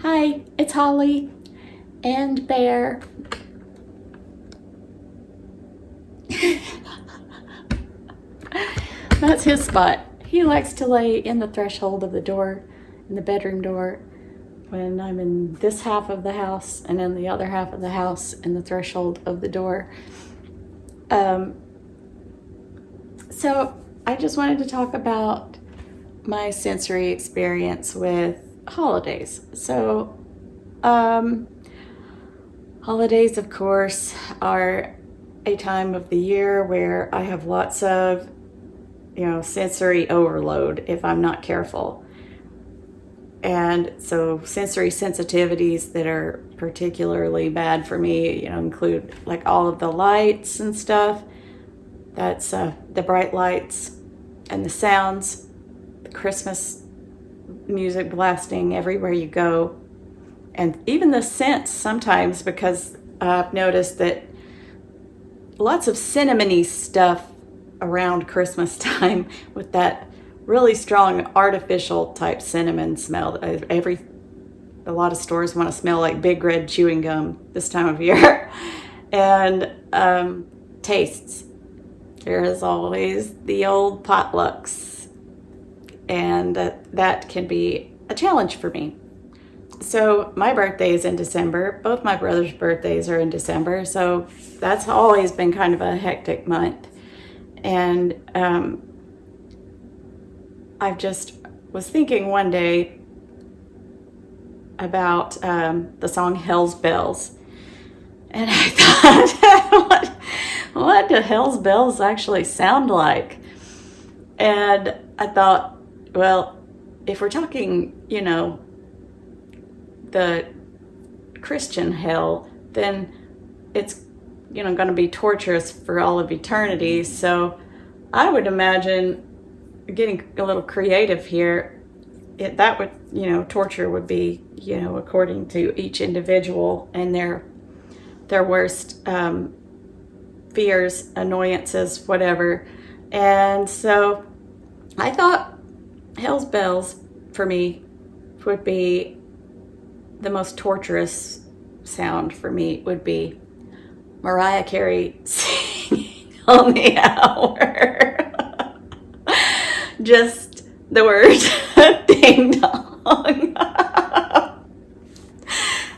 Hi, it's Holly and Bear. That's his spot. He likes to lay in the threshold of the door, in the bedroom door, when I'm in this half of the house and in the other half of the house in the threshold of the door. So I just wanted to talk about my sensory experience with holidays. So, holidays, of course, are a time of the year where I have lots of, sensory overload if I'm not careful. And so sensory sensitivities that are particularly bad for me, include like all of the lights and stuff. That's the bright lights and the sounds, the Christmas music blasting everywhere you go, and even the scents sometimes, because I've noticed that lots of cinnamony stuff around Christmas time with that really strong artificial type cinnamon smell. A lot of stores want to smell like Big Red chewing gum this time of year. And tastes. There is always the old potlucks, and that can be a challenge for me. So my birthday is in December. Both my brother's birthdays are in December, so that's always been kind of a hectic month. And I just was thinking one day about the song Hell's Bells. And I thought, what do Hell's Bells actually sound like? And I thought, well, if we're talking, the Christian hell, then it's, going to be torturous for all of eternity. So I would imagine getting a little creative here. Torture would be, according to each individual and their worst fears, annoyances, whatever. And so I thought Hell's Bells for me would be the most torturous sound for me would be Mariah Carey singing on the hour. Just the words ding dong.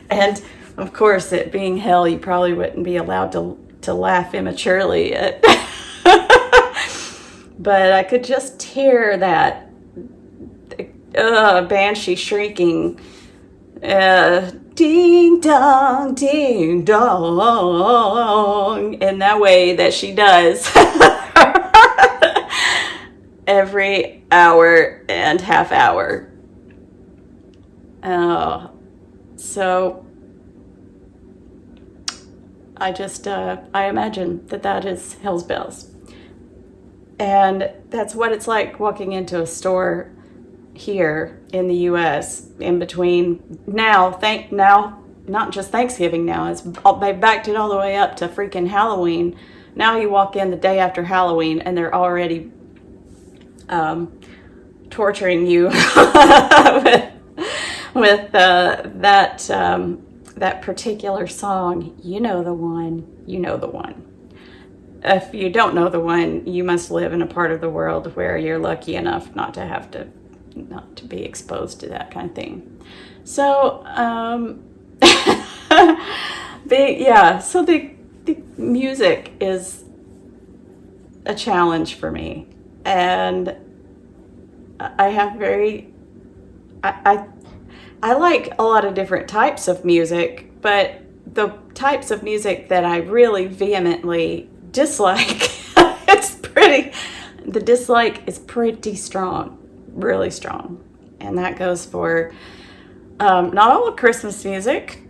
And of course, it being hell, you probably wouldn't be allowed to laugh immaturely at. But I could just hear that banshee shrieking, ding dong, in that way that she does every hour and half hour. So I just, I imagine that is Hell's Bells. And that's what it's like walking into a store here in the U.S. in between now, not just Thanksgiving now, they've backed it all the way up to freaking Halloween. Now you walk in the day after Halloween and they're already torturing you with that particular song. You know the one. If you don't know the one, you must live in a part of the world where you're lucky enough not to be exposed to that kind of thing. So, so the music is a challenge for me, and I like a lot of different types of music, but the types of music that I really vehemently dislike, the dislike is pretty strong, really strong. And that goes for not all of Christmas music.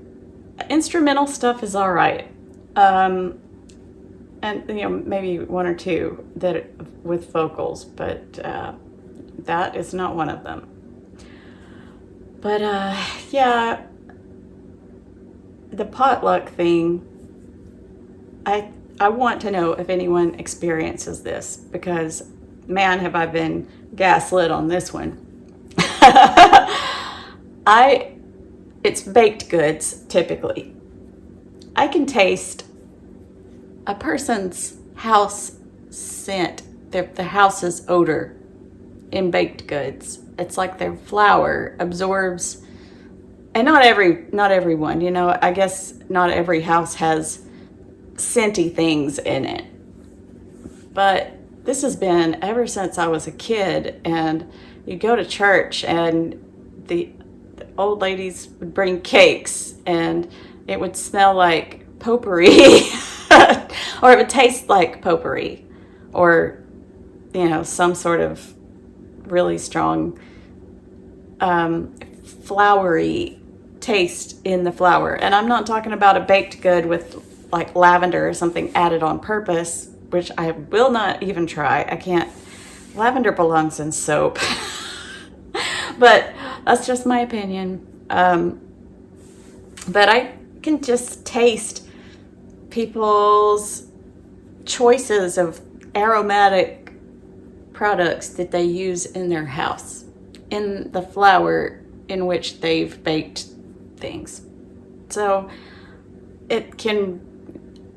Instrumental stuff is all right. And maybe one or two that with vocals, but that is not one of them. But the potluck thing, I want to know if anyone experiences this, because man, have I been gaslit on this one. I it's baked goods typically. I can taste a person's house scent, the house's odor in baked goods. It's like their flour absorbs, and not everyone, you know, I guess not every house has scenty things in it. But this has been ever since I was a kid, and you go to church and the old ladies would bring cakes and it would smell like potpourri or it would taste like potpourri, or, you know, some sort of really strong floury taste in the flour. And I'm not talking about a baked good with like lavender or something added on purpose, which I will not even try. I can't. Lavender belongs in soap. But that's just my opinion. But I can just taste people's choices of aromatic products that they use in their house, in the flour in which they've baked things. So it can,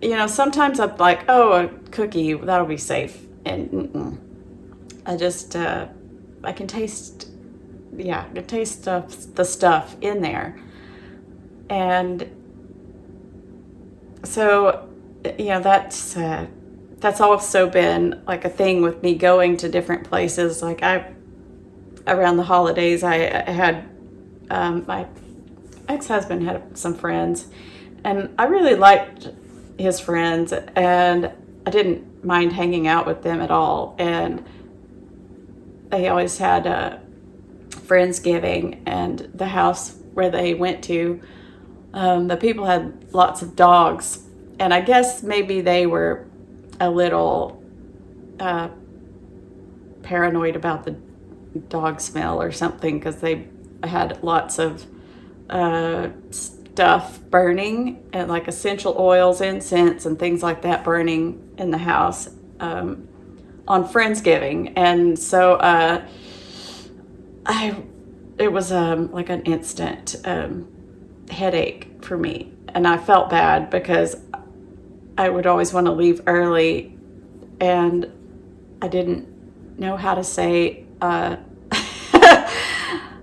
you know, sometimes I'm like, oh, a cookie, that'll be safe. And I can taste, I can taste the stuff in there. And so, you know, that's also been like a thing with me going to different places. Like around the holidays, I had, my ex-husband had some friends, and I really liked his friends, and I didn't mind hanging out with them at all. And they always had a Friendsgiving, and the house where they went to, the people had lots of dogs, and I guess maybe they were a little paranoid about the dog smell or something, because they had lots of stuff burning, and like essential oils, incense, and things like that burning in the house on Friendsgiving. And so it was like an instant headache for me, and I felt bad because I would always want to leave early, and I didn't know how to say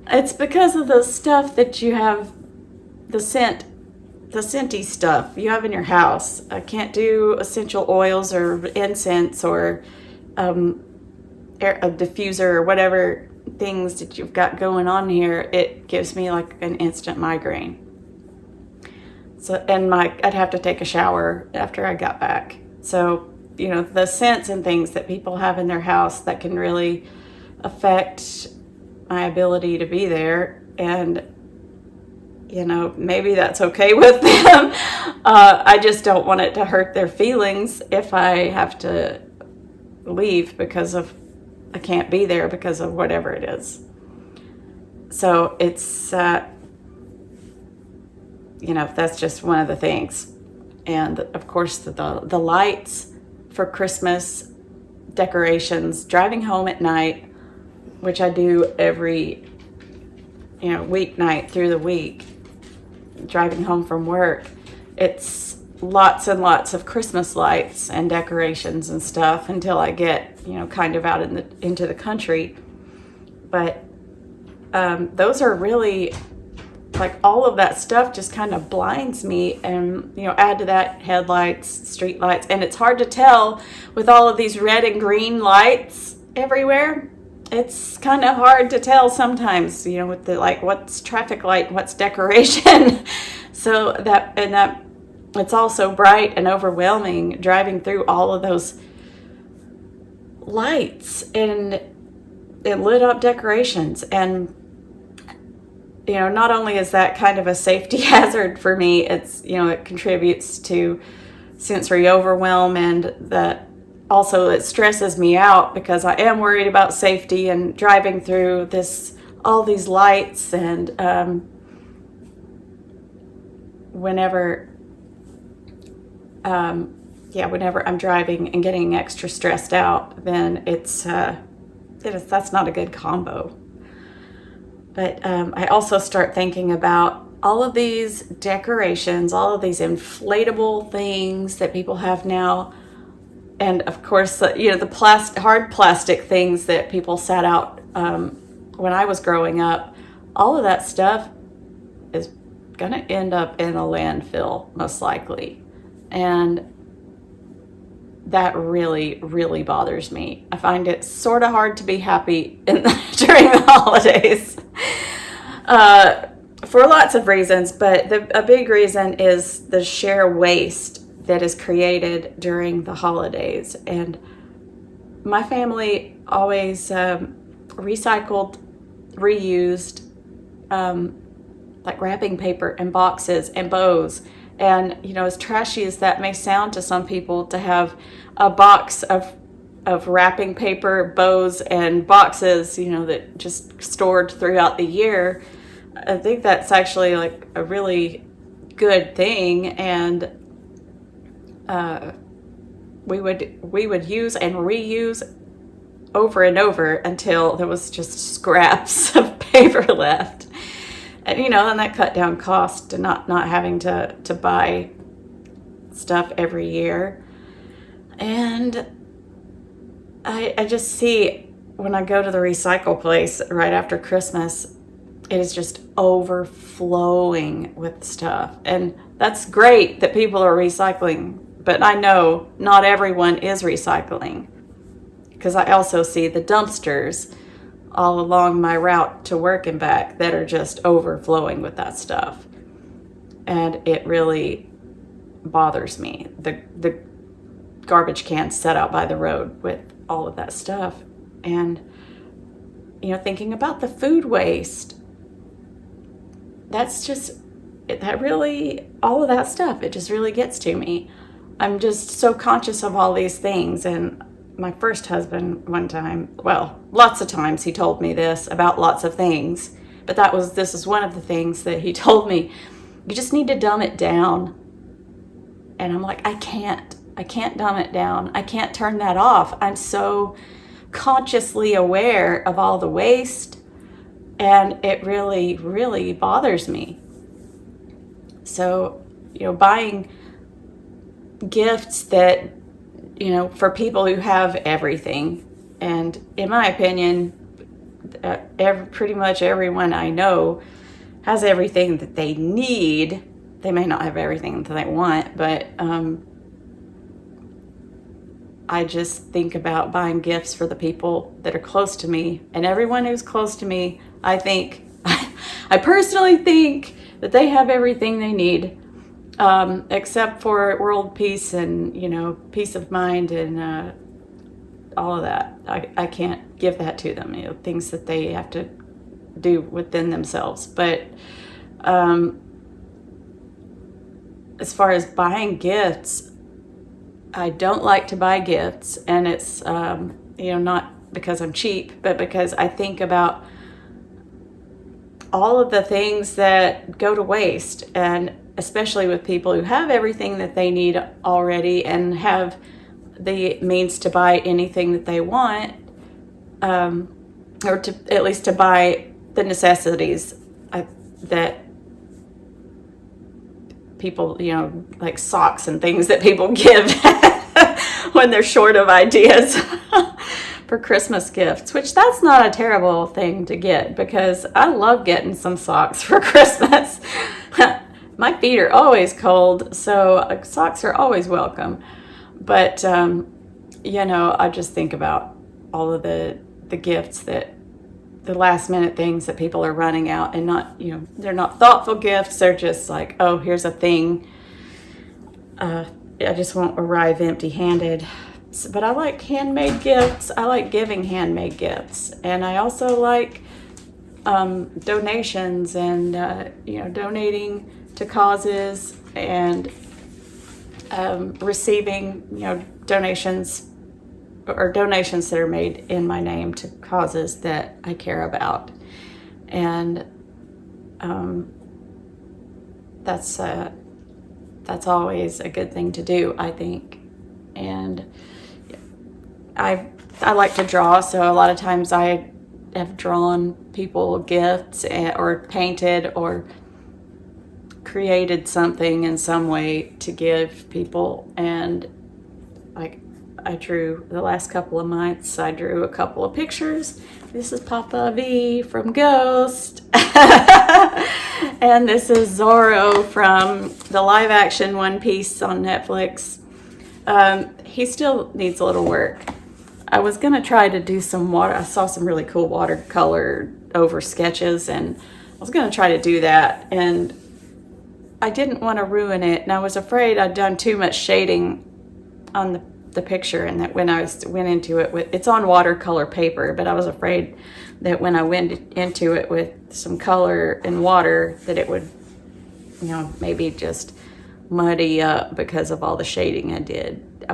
it's because of the stuff that you have, the scenty stuff you have in your house. I can't do essential oils or incense or a diffuser or whatever things that you've got going on here. It gives me like an instant migraine. So, and I'd have to take a shower after I got back. So, you know, the scents and things that people have in their house that can really affect my ability to be there. And, you know, maybe that's okay with them. I just don't want it to hurt their feelings if I have to leave because of, I can't be there because of whatever it is. So it's, you know, that's just one of the things. And of course, the lights for Christmas, decorations, driving home at night, which I do every, you know, weeknight through the week, driving home from work. It's lots and lots of Christmas lights and decorations and stuff until I get, you know, kind of out into the country. But those are really, like, all of that stuff just kind of blinds me. And, you know, add to that headlights, street lights, and it's hard to tell with all of these red and green lights everywhere. It's kind of hard to tell sometimes, you know, with the, like, what's traffic light, what's decoration. So that it's also bright and overwhelming driving through all of those lights and lit up decorations. And, you know, not only is that kind of a safety hazard for me, it's, you know, it contributes to sensory overwhelm, and that also it stresses me out because I am worried about safety and driving through all these lights. And whenever I'm driving and getting extra stressed out, then that's not a good combo. But I also start thinking about all of these decorations, all of these inflatable things that people have now, and of course, the hard plastic things that people sat out when I was growing up, all of that stuff is going to end up in a landfill, most likely. And that really, really bothers me. I find it sort of hard to be happy during the holidays. For lots of reasons, but a big reason is the sheer waste that is created during the holidays. And my family always recycled, reused, like wrapping paper and boxes and bows. And, as trashy as that may sound to some people, to have a box of wrapping paper, bows, and boxes, that just stored throughout the year, I think that's actually like a really good thing. And we would use and reuse over and over until there was just scraps of paper left. And, and that cut down cost to not having to buy stuff every year. And I just see when I go to the recycle place right after Christmas, it is just overflowing with stuff. And that's great that people are recycling, but I know not everyone is recycling, because I also see the dumpsters all along my route to work and back that are just overflowing with that stuff. And it really bothers me. The garbage cans set out by the road with all of that stuff. And, thinking about the food waste, all of that stuff, it just really gets to me. I'm just so conscious of all these things. And my first husband, one time, well, lots of times he told me this about lots of things, but this is one of the things that he told me. You just need to dumb it down. And I'm like, I can't dumb it down. I can't turn that off. I'm so consciously aware of all the waste, and it really, really bothers me. So, buying gifts that, for people who have everything, and in my opinion, pretty much everyone I know has everything that they need. They may not have everything that they want, but I just think about buying gifts for the people that are close to me, and everyone who's close to me, I personally think that they have everything they need, except for world peace and, peace of mind and all of that. I can't give that to them, things that they have to do within themselves. But as far as buying gifts, I don't like to buy gifts, and it's, not because I'm cheap, but because I think about all of the things that go to waste, and especially with people who have everything that they need already and have the means to buy anything that they want, or to at least to buy the necessities that people, like socks and things that people give when they're short of ideas for Christmas gifts, which that's not a terrible thing to get, because I love getting some socks for Christmas. My feet are always cold, so socks are always welcome. But, I just think about all of the gifts the last minute things that people are running out, and not, they're not thoughtful gifts. They're just like, oh, here's a thing. I just won't arrive empty handed. But I like handmade gifts. I like giving handmade gifts. And I also like donations and, donating to causes and receiving, donations that are made in my name to causes that I care about. And that's always a good thing to do, I think. And I like to draw, so a lot of times I have drawn people gifts or painted or created something in some way to give people. And like, I drew the last couple of months, I drew a couple of pictures. This is Papa V from Ghost. And this is Zorro from the live action One Piece on Netflix. He still needs a little work. I was going to try to do some I saw some really cool watercolor over sketches, and I was going to try to do that. And I didn't want to ruin it. And I was afraid I'd done too much shading on the picture, and that when I went into it it's on watercolor paper, but I was afraid that when I went into it with some color and water that it would, maybe just muddy up because of all the shading I did.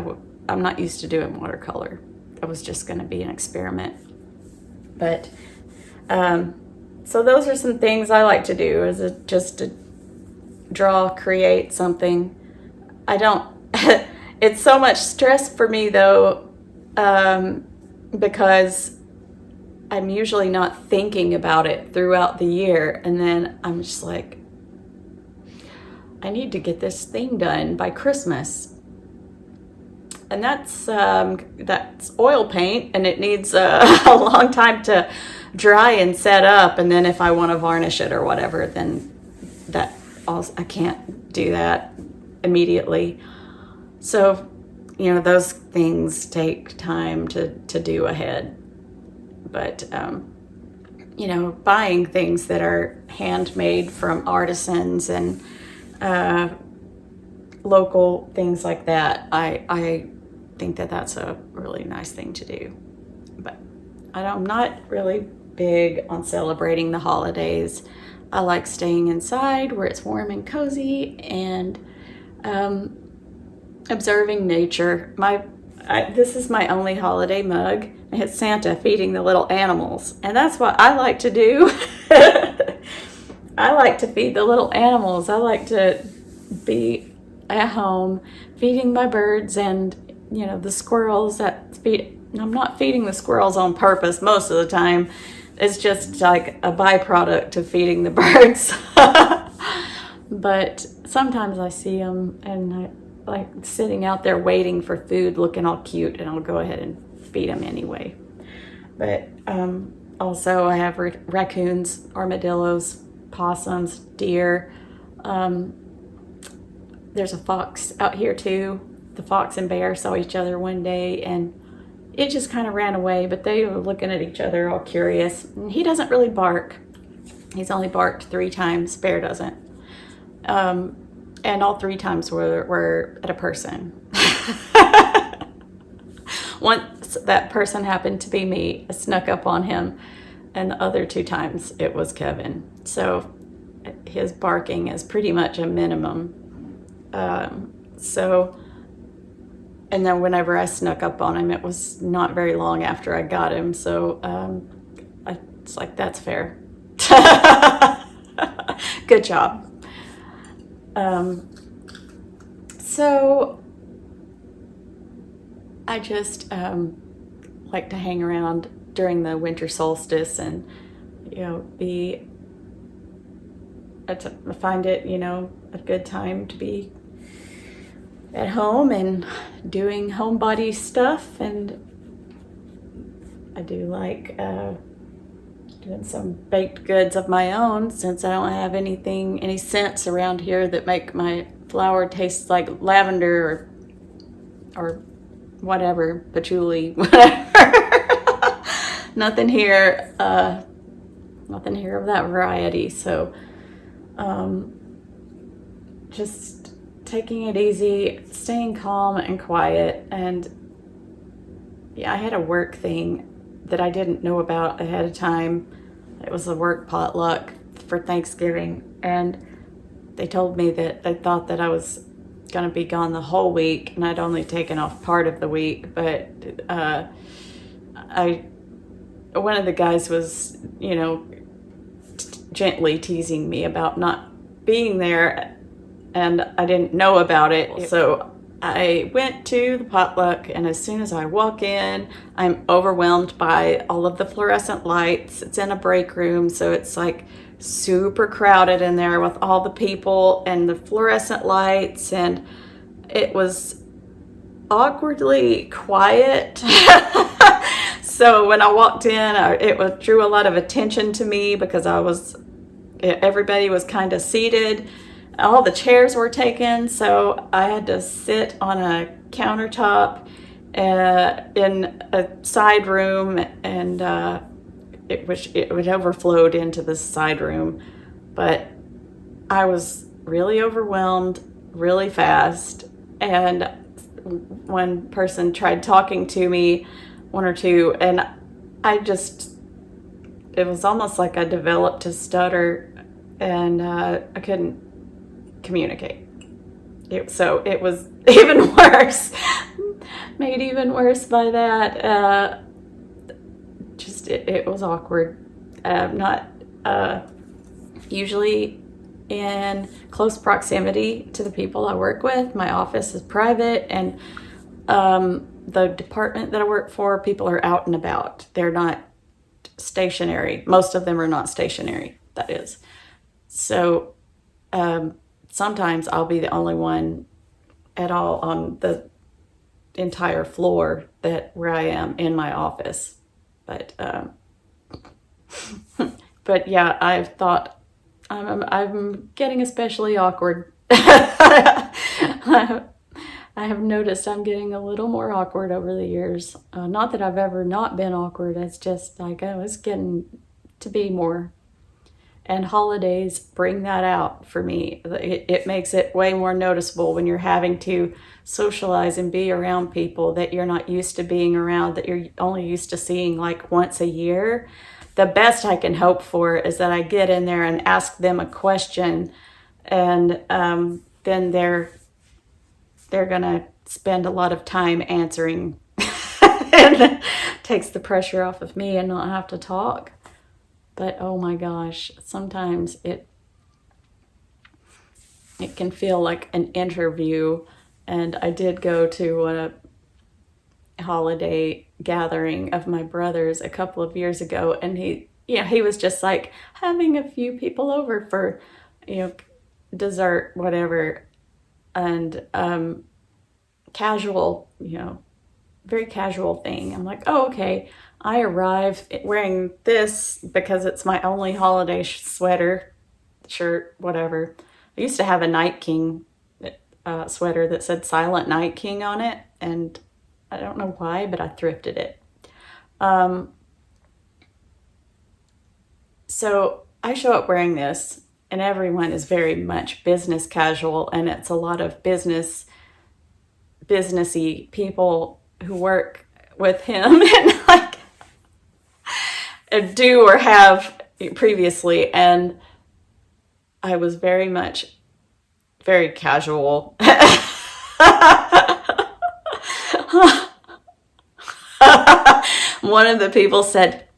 I'm not used to doing watercolor. It was just going to be an experiment. But so those are some things I like to do, is just to draw, create something. I don't it's so much stress for me though, because I'm usually not thinking about it throughout the year, and then I'm just like, I need to get this thing done by Christmas. And that's oil paint, and it needs a long time to dry and set up, and then if I want to varnish it or whatever, then that also, I can't do that immediately. So, those things take time to do ahead. But, buying things that are handmade from artisans and local things like that, I think that that's a really nice thing to do. But I'm not really big on celebrating the holidays. I like staying inside where it's warm and cozy, and observing nature. This is my only holiday mug. It's Santa feeding the little animals, and that's what I like to do. I like to feed the little animals. I like to be at home feeding my birds and the squirrels that feed. I'm not feeding the squirrels on purpose most of the time. It's just like a byproduct of feeding the birds. But sometimes I see them and I like sitting out there waiting for food, looking all cute, and I'll go ahead and feed them anyway. But also I have raccoons, armadillos, possums, deer. There's a fox out here too. The fox and bear saw each other one day, and it just kind of ran away, but they were looking at each other all curious. And he doesn't really bark. He's only barked 3 times. Bear doesn't. And all 3 times were at a person. Once that person happened to be me. I snuck up on him, and the other 2 times it was Kevin. So his barking is pretty much a minimum. And then whenever I snuck up on him, it was not very long after I got him. So it's like, that's fair. Good job. So I just like to hang around during the winter solstice and, I find it, a good time to be at home and doing homebody stuff. And I do like doing some baked goods of my own, since I don't have any scents around here that make my flour taste like lavender or whatever, patchouli, whatever. Nothing here of that variety. So just taking it easy, staying calm and quiet. And yeah, I had a work thing that I didn't know about ahead of time. It was a work potluck for Thanksgiving, and they told me that they thought that I was going to be gone the whole week, and I'd only taken off part of the week. But one of the guys was, gently teasing me about not being there, and I didn't know about it. So I went to the potluck, and as soon as I walk in, I'm overwhelmed by all of the fluorescent lights. It's in a break room, so it's like super crowded in there with all the people and the fluorescent lights, and it was awkwardly quiet. So when I walked in, drew a lot of attention to me because everybody was kind of seated. All the chairs were taken, so I had to sit on a countertop in a side room, and it overflowed into the side room. But I was really overwhelmed really fast, and one person tried talking to me, one or two, and it was almost like I developed a stutter, and I couldn't communicate. So it was even worse, made even worse by that. It was awkward. Not usually in close proximity to the people I work with. My office is private, and the department that I work for, people are out and about. They're not stationary. Most of them are not stationary, that is. So sometimes I'll be the only one at all on the entire floor where I am in my office. But but yeah, I've thought I'm getting especially awkward. I have noticed I'm getting a little more awkward over the years. Not that I've ever not been awkward. It's just like I was getting to be more. And holidays bring that out for me. It makes it way more noticeable when you're having to socialize and be around people that you're not used to being around, that you're only used to seeing like once a year. The best I can hope for is that I get in there and ask them a question, and then they're gonna spend a lot of time answering, and it takes the pressure off of me and not have to talk. But oh my gosh, sometimes it can feel like an interview. And I did go to a holiday gathering of my brother's a couple of years ago, and he was just like having a few people over for, dessert, whatever, and casual, very casual thing. I'm like, oh, okay. I arrive wearing this because it's my only holiday sweater, shirt, whatever. I used to have a Night King sweater that said Silent Night King on it, and I don't know why, but I thrifted it. So I show up wearing this, and everyone is very much business casual, and it's a lot of businessy people who work with him and like do or have previously, and I was very casual. One of the people said,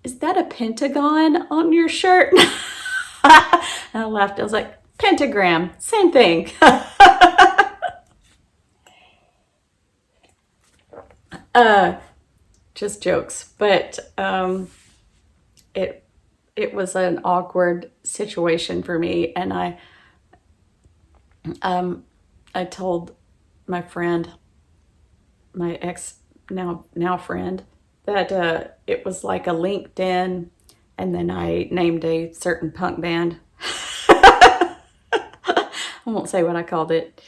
"Is that a pentagon on your shirt?" And I laughed. I was like, "Pentagram, same thing." Just jokes, but it was an awkward situation for me, and I told my friend, my ex now friend, that it was like a LinkedIn, and then I named a certain punk band. I won't say what I called it.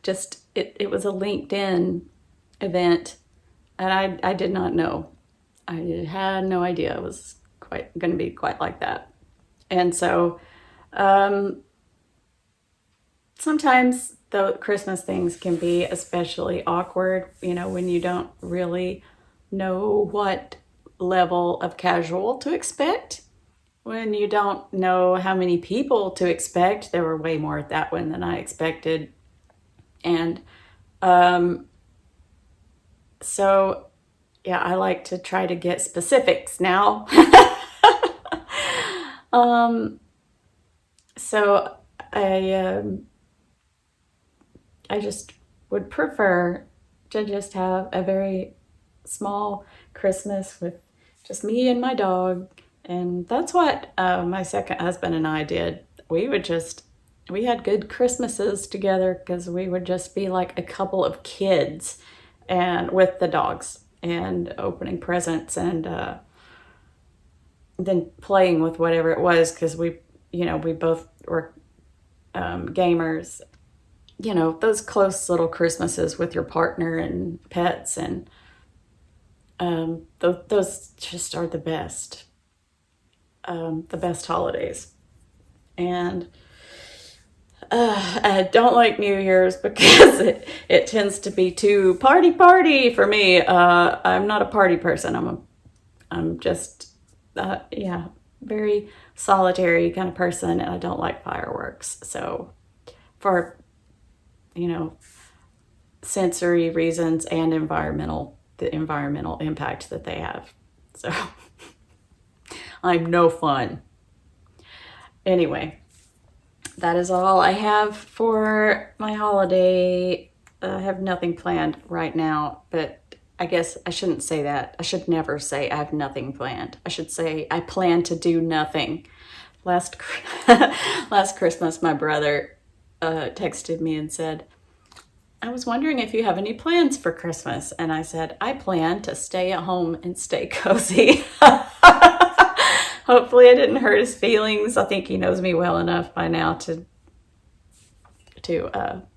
Just it was a LinkedIn event, and I did not know. I had no idea it was quite going to be quite like that. And so sometimes the Christmas things can be especially awkward, when you don't really know what level of casual to expect, when you don't know how many people to expect. There were way more at that one than I expected. And so, yeah, I like to try to get specifics now. So I just would prefer to just have a very small Christmas with just me and my dog And that's what my second husband and I did. We had good Christmases together because we would just be like a couple of kids and with the dogs and opening presents and then playing with whatever it was because we both were gamers. Those close little Christmases with your partner and pets and those just are the best holidays. And I don't like New Year's because it tends to be too party for me. I'm not a party person. I'm just yeah, very solitary kind of person, and I don't like fireworks. So for you know sensory reasons and the environmental impact that they have. So I'm no fun. Anyway, that is all I have for my holiday. I have nothing planned right now, but I guess I shouldn't say that. I should never say I have nothing planned. I should say I plan to do nothing. Last last Christmas, my brother texted me and said, I was wondering if you have any plans for Christmas. And I said, I plan to stay at home and stay cozy. Hopefully I didn't hurt his feelings. I think he knows me well enough by now to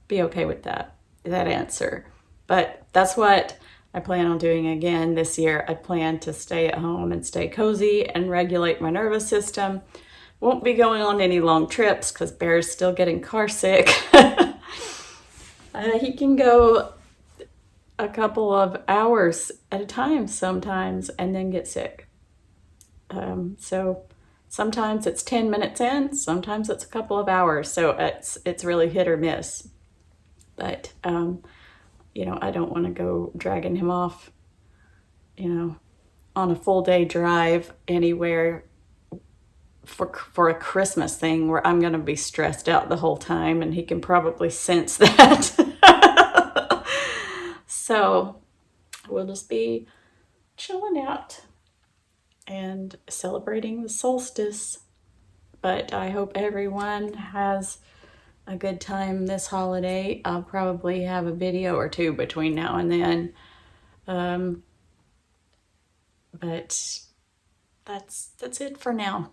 be okay with that answer. But that's what I plan on doing again this year. I plan to stay at home and stay cozy and regulate my nervous system. Won't be going on any long trips because Bear's still getting car sick. He can go a couple of hours at a time sometimes and then get sick. So sometimes it's 10 minutes in, sometimes it's a couple of hours. So it's really hit or miss. But, I don't want to go dragging him off, on a full day drive anywhere for a Christmas thing where I'm going to be stressed out the whole time, and he can probably sense that. So we'll just be chilling out and celebrating the solstice. But I hope everyone has a good time this holiday. I'll probably have a video or two between now and then. But that's it for now.